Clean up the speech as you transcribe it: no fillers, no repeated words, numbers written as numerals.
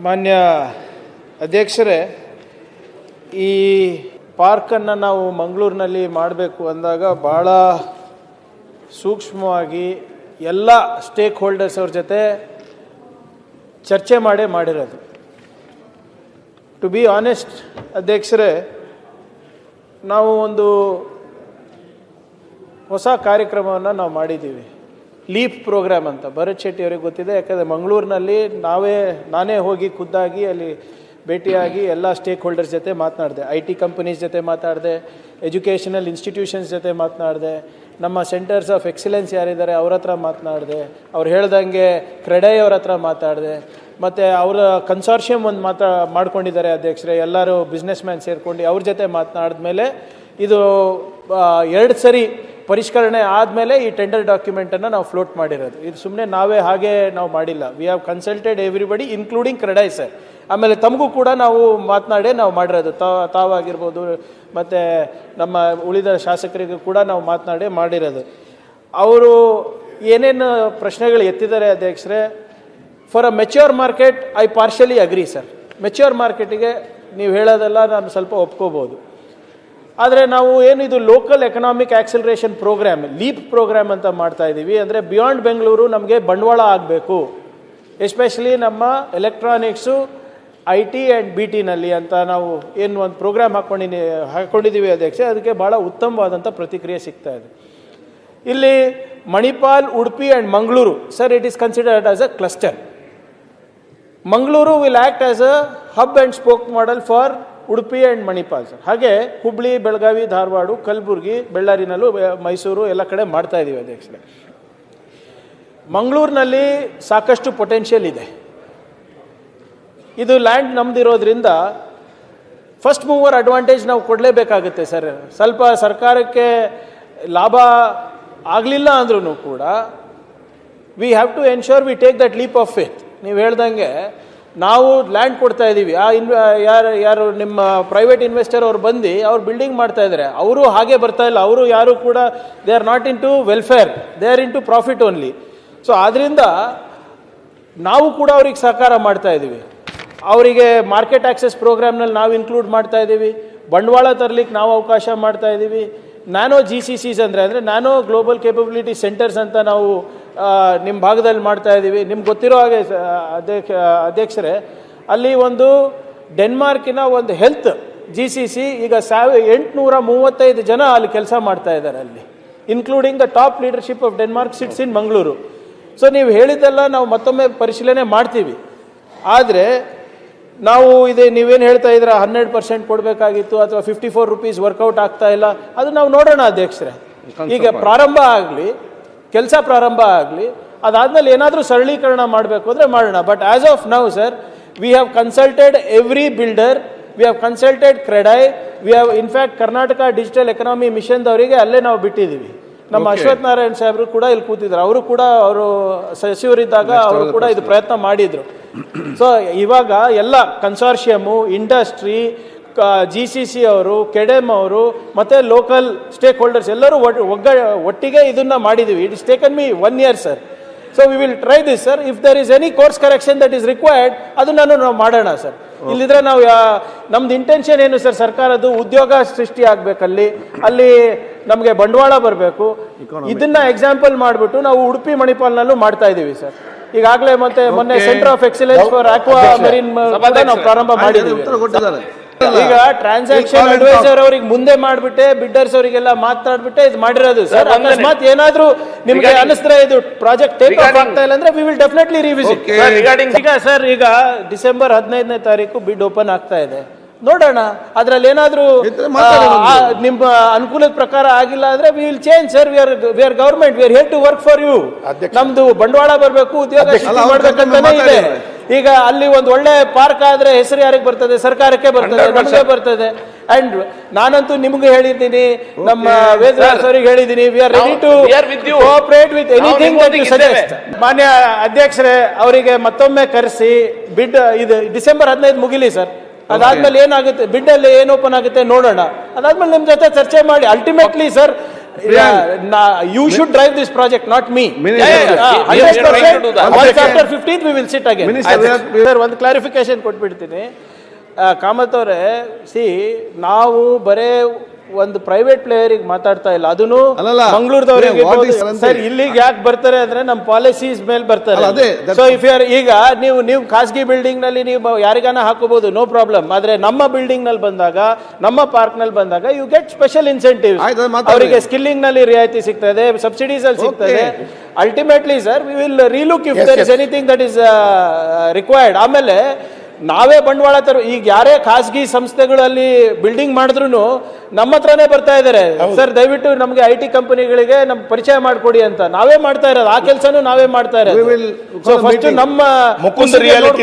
ಮಾನ್ಯ ಅಧ್ಯಕ್ಷರೇ, ಈ ಪಾರ್ಕನ್ನು ನಾವು ಮಂಗಳೂರಿನಲ್ಲಿ ಮಾಡಬೇಕು ಅಂದಾಗ ಭಾಳ ಸೂಕ್ಷ್ಮವಾಗಿ ಎಲ್ಲ ಸ್ಟೇಕ್ ಹೋಲ್ಡರ್ಸ್ ಅವ್ರ ಜೊತೆ ಚರ್ಚೆ ಮಾಡಿರೋದು. ಟು ಬಿ ಆನೆಸ್ಟ್ ಅಧ್ಯಕ್ಷರೇ, ನಾವು ಒಂದು ಹೊಸ ಕಾರ್ಯಕ್ರಮವನ್ನು ನಾವು ಮಾಡಿದ್ದೀವಿ, ಲೀಪ್ ಪ್ರೋಗ್ರಾಮ್ ಅಂತ. ಭರತ್ ಶೆಟ್ಟಿ ಅವರಿಗೆ ಗೊತ್ತಿದೆ, ಯಾಕಂದರೆ ಮಂಗಳೂರಿನಲ್ಲಿ ನಾನೇ ಹೋಗಿ ಖುದ್ದಾಗಿ ಅಲ್ಲಿ ಭೇಟಿಯಾಗಿ ಎಲ್ಲ ಸ್ಟೇಕ್ ಹೋಲ್ಡರ್ಸ್ ಜೊತೆ ಮಾತನಾಡಿದೆ. IT ಕಂಪನೀಸ್ ಜೊತೆ ಮಾತಾಡಿದೆ, ಎಜುಕೇಷನಲ್ ಇನ್ಸ್ಟಿಟ್ಯೂಷನ್ಸ್ ಜೊತೆ ಮಾತನಾಡಿದೆ, ನಮ್ಮ ಸೆಂಟರ್ಸ್ ಆಫ್ ಎಕ್ಸಲೆನ್ಸ್ ಯಾರಿದ್ದಾರೆ ಅವ್ರ ಹತ್ರ ಮಾತನಾಡಿದೆ, ಅವ್ರು ಹೇಳ್ದಂಗೆ ಕ್ರೆಡೈ ಅವ್ರ ಹತ್ರ ಮಾತಾಡಿದೆ, ಮತ್ತು ಅವರ ಕನ್ಸಾರ್ಷಿಯಮ್ ಒಂದು ಮಾಡ್ಕೊಂಡಿದ್ದಾರೆ ಅಧ್ಯಕ್ಷರೇ, ಎಲ್ಲರೂ ಬಿಸ್ನೆಸ್ ಮ್ಯಾನ್ ಸೇರ್ಕೊಂಡು ಅವ್ರ ಜೊತೆ ಮಾತನಾಡಿದ್ಮೇಲೆ ಇದು 2 ಸರಿ ಪರಿಷ್ಕರಣೆ ಆದಮೇಲೆ ಈ ಟೆಂಡರ್ ಡಾಕ್ಯುಮೆಂಟನ್ನು ನಾವು ಫ್ಲೋಟ್ ಮಾಡಿರೋದು. ಇದು ಸುಮ್ಮನೆ ನಾವೇ ಹಾಗೆ ನಾವು ಮಾಡಿಲ್ಲ. V have consulted everybody including CREDAI sir. ಆಮೇಲೆ ತಮಗೂ ಕೂಡ ನಾವು ಮಾತನಾಡಿ ನಾವು ಮಾಡಿರೋದು, ತಾವಾಗಿರ್ಬೋದು ಮತ್ತು ನಮ್ಮ ಉಳಿದ ಶಾಸಕರಿಗೂ ಕೂಡ ನಾವು ಮಾತನಾಡಿ ಮಾಡಿರೋದು. ಅವರು ಏನೇನು ಪ್ರಶ್ನೆಗಳು ಎತ್ತಿದ್ದಾರೆ ಅಧ್ಯಕ್ಷರೇ, for a mature market I partially agri sir. Mature ಮಾರ್ಕೆಟಿಗೆ ನೀವು ಹೇಳೋದೆಲ್ಲ ನಾನು ಸ್ವಲ್ಪ ಒಪ್ಕೋಬೋದು. ಆದರೆ ನಾವು ಏನು ಇದು local economic acceleration program, leap program ಅಂತ ಮಾಡ್ತಾ ಇದ್ದೀವಿ. ಅಂದರೆ ಬಿಯಾಂಡ್ ಬೆಂಗಳೂರು ನಮಗೆ ಬಂಡವಾಳ ಆಗಬೇಕು, ಎಸ್ಪೆಷಲಿ ನಮ್ಮ ಎಲೆಕ್ಟ್ರಾನಿಕ್ಸು, IT ಆ್ಯಂಡ್ BTನಲ್ಲಿ ಅಂತ ನಾವು ಏನು ಒಂದು ಪ್ರೋಗ್ರಾಮ್ ಹಾಕ್ಕೊಂಡಿದ್ದೀವಿ ಅಧ್ಯಕ್ಷ. ಅದಕ್ಕೆ ಭಾಳ ಉತ್ತಮವಾದಂಥ ಪ್ರತಿಕ್ರಿಯೆ ಸಿಗ್ತಾ ಇದೆ. ಇಲ್ಲಿ Manipal, Udupi and Mangaluru sir, it is considered as a cluster. Mangaluru will act as a hub and spoke model for Udupi and Manipal sir. ಹಾಗೆ ಹುಬ್ಳಿ, ಬೆಳಗಾವಿ, ಧಾರವಾಡ, ಕಲಬುರಗಿ, ಬೆಳ್ಳಾರಿನಲ್ಲೂ, ಮೈಸೂರು ಎಲ್ಲ ಕಡೆ ಮಾಡ್ತಾ ಇದ್ದೀವಿ ಅಧ್ಯಕ್ಷರೇ. ಮಂಗಳೂರಿನಲ್ಲಿ ಸಾಕಷ್ಟು ಪೊಟೆನ್ಷಿಯಲ್ ಇದೆ. ಇದು ಲ್ಯಾಂಡ್ ನಮ್ದಿರೋದ್ರಿಂದ ಫಸ್ಟ್ ಮೂವರ್ ಅಡ್ವಾಂಟೇಜ್ ನಾವು ಕೊಡಲೇಬೇಕಾಗುತ್ತೆ ಸರ್. ಸ್ವಲ್ಪ ಸರ್ಕಾರಕ್ಕೆ ಲಾಭ ಆಗಲಿಲ್ಲ ಅಂದ್ರೂ ಕೂಡ we have to ensure we take that leap of faith. ನೀವು ಹೇಳ್ದಂಗೆ ನಾವು ಲ್ಯಾಂಡ್ ಕೊಡ್ತಾ ಇದ್ದೀವಿ, ಯಾರು ನಿಮ್ಮ ಪ್ರೈವೇಟ್ ಇನ್ವೆಸ್ಟರ್ ಅವ್ರು ಬಂದು ಅವ್ರು ಬಿಲ್ಡಿಂಗ್ ಮಾಡ್ತಾ ಇದ್ದಾರೆ, ಅವರು ಹಾಗೆ ಬರ್ತಾ ಇಲ್ಲ. ಅವರು ಯಾರು ಕೂಡ they are not into welfare, they are into profit only. So ಆದ್ದರಿಂದ ನಾವು ಕೂಡ ಅವ್ರಿಗೆ ಸಹಕಾರ ಮಾಡ್ತಾ ಇದ್ದೀವಿ. ಅವರಿಗೆ ಮಾರ್ಕೆಟ್ ಆಕ್ಸೆಸ್ ಪ್ರೋಗ್ರಾಮ್ನಲ್ಲಿ ನಾವು ಇನ್ಕ್ಲೂಡ್ ಮಾಡ್ತಾ ಇದ್ದೀವಿ, ಬಂಡವಾಳ ತರಲಿಕ್ಕೆ ನಾವು ಅವಕಾಶ ಮಾಡ್ತಾ ಇದ್ದೀವಿ. ನ್ಯಾನೋ GCCs ಅಂದರೆ ನ್ಯಾನೋ ಗ್ಲೋಬಲ್ ಕೇಪಬಿಲಿಟಿ ಸೆಂಟರ್ಸ್ ಅಂತ ನಾವು ನಿಮ್ಮ ಭಾಗದಲ್ಲಿ ಮಾಡ್ತಾ ಇದ್ದೀವಿ. ನಿಮ್ಗೆ ಗೊತ್ತಿರೋ ಹಾಗೆ ಅಧ್ಯಕ್ಷರೇ, ಅಲ್ಲಿ ಒಂದು ಡೆನ್ಮಾರ್ಕಿನ ಒಂದು ಹೆಲ್ತ್ GCC ಈಗ 835 ಜನ ಅಲ್ಲಿ ಕೆಲಸ ಮಾಡ್ತಾ ಇದ್ದಾರೆ ಅಲ್ಲಿ, including the top leadership of Denmark sits in Mangaluru. So ನೀವು ಹೇಳಿದ್ದೆಲ್ಲ ನಾವು ಮತ್ತೊಮ್ಮೆ ಪರಿಶೀಲನೆ ಮಾಡ್ತೀವಿ. ಆದರೆ ನಾವು ನೀವೇನು ಹೇಳ್ತಾ ಇದ್ದೀರಾ 100% ಕೊಡಬೇಕಾಗಿತ್ತು ಅಥವಾ 54 ರೂಪೀಸ್ ವರ್ಕೌಟ್ ಆಗ್ತಾ ಇಲ್ಲ, ಅದು ನಾವು ನೋಡೋಣ ಅಧ್ಯಕ್ಷರೇ. ಈಗ ಪ್ರಾರಂಭ ಆಗಲಿ, ಕೆಲಸ ಪ್ರಾರಂಭ ಆಗಲಿ, ಅದಾದಮೇಲೆ ಏನಾದರೂ ಸರಳೀಕರಣ ಮಾಡಬೇಕು ಅಂದರೆ ಮಾಡೋಣ. But as of now sir, we have consulted every builder, we have consulted CREDAI, we have in fact Karnataka digital economy ಮಿಷನ್ದವರಿಗೆ ಅಲ್ಲೇ ನಾವು ಬಿಟ್ಟಿದ್ದೀವಿ. ನಮ್ಮ ಅಶ್ವಥ್ ನಾರಾಯಣ್ ಸಾಹೇಬರು ಕೂಡ ಇಲ್ಲಿ ಕೂತಿದ್ರು, ಅವರು ಸಚಿವರಿದ್ದಾಗ ಅವರು ಕೂಡ ಇದು ಪ್ರಯತ್ನ ಮಾಡಿದರು. ಸೊ ಇವಾಗ ಎಲ್ಲ ಕನ್ಸಾರ್ಷಿಯಮು, ಇಂಡಸ್ಟ್ರಿ, GCC ಅವರು, ಕೆಡೆಮ್ ಅವರು ಮತ್ತು ಲೋಕಲ್ ಸ್ಟೇಕ್ ಹೋಲ್ಡರ್ಸ್ ಎಲ್ಲರೂ ಒಟ್ಟಿಗೆ ಇದನ್ನು ಮಾಡಿದ್ದೀವಿ. It is taken me 1 year sir. So we will try this sir. If there is any course correction that is required, ಅದನ್ನು ನಾವು ಮಾಡೋಣ ಸರ್. ಇಲ್ಲಿದ್ರೆ ನಾವು ನಮ್ದು ಇಂಟೆನ್ಷನ್ ಏನು ಸರ್, ಸರ್ಕಾರದ್ದು ಉದ್ಯೋಗ ಸೃಷ್ಟಿ ಆಗಬೇಕಲ್ಲಿ, ಅಲ್ಲಿ ನಮಗೆ ಬಂಡವಾಳ ಬರಬೇಕು. ಇದನ್ನ ಎಕ್ಸಾಂಪಲ್ ಮಾಡಿಬಿಟ್ಟು ನಾವು ಉಡುಪಿ, ಮಣಿಪಾಲ್ನಲ್ಲೂ ಮಾಡ್ತಾ ಇದ್ದೀವಿ ಸರ್. ಈಗಾಗಲೇ ಮೊನ್ನೆ centre of excellence for aqua marine ನಾವು ಪ್ರಾರಂಭ ಮಾಡಿದ್ದೀವಿ. ಈಗ ಟ್ರಾನ್ಸಾಕ್ಷನ್ ಅಡ್ವೈಸರ್ ಅವ್ರಿಗೆ ಮುಂದೆ ಮಾಡ್ಬಿಟ್ಟೆ, ಬಿಡ್ಡರ್ಸ್ ಅವರಿಗೆಲ್ಲ ಮಾತಾಡ್ಬಿಟ್ಟೆ ಇದು ಮಾಡಿರೋದು ಸರ್. ಅಕಸ್ಮಾತ್ ಏನಾದ್ರೂ ನಿಮ್ಗೆ ಅನಿಸಿದ್ರೆ ಇದು ಪ್ರಾಜೆಕ್ಟ್ ಟೇಕ್ ಆಫ್ ಆಗ್ತಾ ಇಲ್ಲ ಅಂದ್ರೆ ವಿ ವಿಲ್ ಡೆಫಿನೆಟ್ಲಿ ರಿವಿಸಿಟ್. ಈಗ ಸರ್, ಈಗ ಡಿಸೆಂಬರ್ 15ನೇ ತಾರೀಕು ಬಿಡ್ ಓಪನ್ ಆಗ್ತಾ ಇದೆ, ನೋಡೋಣ. ಅದ್ರಲ್ಲಿ ಏನಾದ್ರೂ ನಿಮ್ಮ ಅನುಕೂಲದ ಪ್ರಕಾರ ಆಗಿಲ್ಲ ಅಂದ್ರೆ we will change sir. We are government, we are here to work for you. ನಮ್ದು ಬಂಡವಾಳ ಬರಬೇಕು, ಉದ್ಯೋಗ ಸೃಷ್ಟಿ ಮಾಡ್ಬೇಕಂತಾನೆ ಇದೆ. ಈಗ ಅಲ್ಲಿ ಒಂದು ಒಳ್ಳೆ ಪಾರ್ಕ್ ಆದ್ರೆ ಹೆಸರು ಯಾರಿಗೆ ಬರ್ತದೆ? ಸರ್ಕಾರಕ್ಕೆ ಬರ್ತದೆ, ನಮಗೆ ಬರ್ತದೆ. ಅಂಡ್ ನಾನಂತೂ ನಿಮ್ಗೆ ಹೇಳಿದ್ದೀನಿ, ನಮ್ಮ ವೇದವ್ಯಾಸ್ ಅವರಿಗೆ ಹೇಳಿದ್ದೀನಿ, we are ready to cooperate with anything that you suggest. ಮಾನ್ಯ ಅಧ್ಯಕ್ಷರೇ, ಅವರಿಗೆ ಮತ್ತೊಮ್ಮೆ ಕರೆಸಿ ಬಿಡ್ ಇದು ಡಿಸೆಂಬರ್ 15 ಮುಗಿಲಿ ಸರ್. ಅದಾದ್ಮೇಲೆ ಏನಾಗುತ್ತೆ, ಬಿಡ್ ಅಲ್ಲಿ ಏನು ಓಪನ್ ಆಗುತ್ತೆ ನೋಡೋಣ. ಅದಾದ್ಮೇಲೆ ನಿಮ್ ಜೊತೆ ಚರ್ಚೆ ಮಾಡಿ. Ultimately sir, You should drive this project, not me. Once after 15th we will sit again. Sir, ಒಂದು ಕ್ಲಾರಿಫಿಕೇಶನ್ ಕೊಟ್ಬಿಡ್ತೀನಿ. ಕಾಮತ್ ಅವರೇ, ಸಿ ನಾವು ಬರೇ ಒಂದು ಪ್ರೈವೇಟ್ ಪ್ಲೇಯರಿಗೆ ಮಾತಾಡ್ತಾ ಇಲ್ಲ, ಅದನ್ನು ಮಂಗಳೂರದವರಿಗೆ. ಸರ್, ಇಲ್ಲಿಗೆ ಯಾಕೆ ಬರ್ತಾರೆ ಅಂದ್ರೆ ನಮ್ಮ ಪಾಲಿಸೀಸ್ ಮೇಲೆ ಬರ್ತಾರೆ. ಸೊ ಇಫ್ ಯು ಆರ್, ಈಗ ನೀವು ಖಾಸಗಿ ಬಿಲ್ಡಿಂಗ್ ನಲ್ಲಿ ನೀವು ಯಾರಿಗಾನ ಹಾಕೋಬಹುದು, ನೋ ಪ್ರಾಬ್ಲಮ್. ಆದ್ರೆ ನಮ್ಮ ಬಿಲ್ಡಿಂಗ್ ನಲ್ಲಿ ಬಂದಾಗ, ನಮ್ಮ ಪಾರ್ಕ್ ನಲ್ಲಿ ಬಂದಾಗ ಯು ಗೆಟ್ ಸ್ಪೆಷಲ್ ಇನ್ಸೆಂಟಿವ್. ಅವರಿಗೆ ಸ್ಕಿಲ್ಲಿಂಗ್ ನಲ್ಲಿ ರಿಯಾಯಿತಿ ಸಿಗ್ತದೆ, ಸಬ್ಸಿಡೀಸ್ ಅಲ್ಲಿ ಸಿಗ್ತದೆ. Ultimately sir, we will relook if there is anything that is required. ಆಮೇಲೆ ನಾವೇ ಬಂಡವಾಳ ಈಗ ಯಾರೇ ಖಾಸಗಿ ಸಂಸ್ಥೆಗಳಲ್ಲಿ ಬಿಲ್ಡಿಂಗ್ ಮಾಡಿದ್ರು ನಮ್ಮ ಹತ್ರನೇ ಬರ್ತಾ ಇದ್ದಾರೆ, ಸರ್ ದಯವಿಟ್ಟು ನಮ್ಗೆ IT ಕಂಪನಿಗಳಿಗೆ ನಮ್ ಪರಿಚಯ ಮಾಡ್ಕೊಡಿ ಅಂತ. ನಾವೇ ಮಾಡ್ತಾ ಇರೋದು, ಆ ಕೆಲಸನೂ ನಾವೇ ಮಾಡ್ತಾ ಇರೋದು. ಫಸ್ಟ್ ನಮ್ಮ ಮುಕುಂದ ರಿಯಾಲಿಟಿ